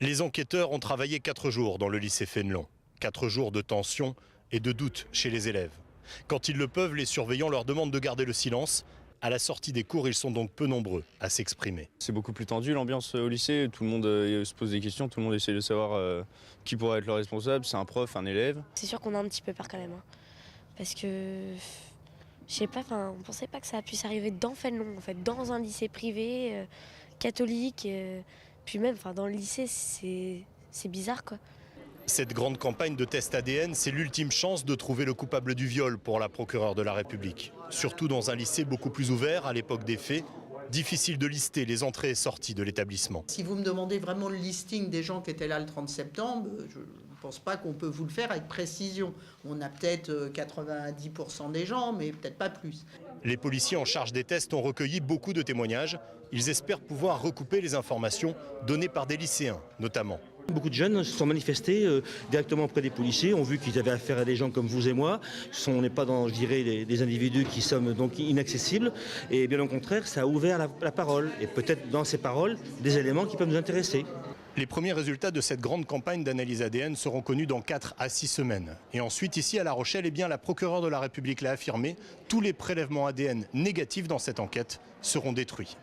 Les enquêteurs ont travaillé 4 jours dans le lycée Fénelon. 4 jours de tension et de doute chez les élèves. Quand ils le peuvent, les surveillants leur demandent de garder le silence. À la sortie des cours, ils sont donc peu nombreux à s'exprimer. C'est beaucoup plus tendu l'ambiance au lycée, tout le monde se pose des questions, tout le monde essaie de savoir qui pourrait être le responsable, c'est un prof, un élève. C'est sûr qu'on a un petit peu peur quand même, hein. Parce que, je sais pas, on pensait pas que ça puisse arriver dans Fénelon, en fait, dans un lycée privé, catholique, puis même dans le lycée, c'est bizarre quoi. Cette grande campagne de tests ADN, c'est l'ultime chance de trouver le coupable du viol pour la procureure de la République. Surtout dans un lycée beaucoup plus ouvert à l'époque des faits. Difficile de lister les entrées et sorties de l'établissement. Si vous me demandez vraiment le listing des gens qui étaient là le 30 septembre, je ne pense pas qu'on peut vous le faire avec précision. On a peut-être 90% des gens, mais peut-être pas plus. Les policiers en charge des tests ont recueilli beaucoup de témoignages. Ils espèrent pouvoir recouper les informations données par des lycéens, notamment. Beaucoup de jeunes se sont manifestés directement auprès des policiers, ont vu qu'ils avaient affaire à des gens comme vous et moi. On n'est pas dans, je dirais, des individus qui sommes donc inaccessibles. Et bien au contraire, ça a ouvert la parole. Et peut-être dans ces paroles, des éléments qui peuvent nous intéresser. Les premiers résultats de cette grande campagne d'analyse ADN seront connus dans 4 à 6 semaines. Et ensuite, ici à La Rochelle, la procureure de la République l'a affirmé, tous les prélèvements ADN négatifs dans cette enquête seront détruits.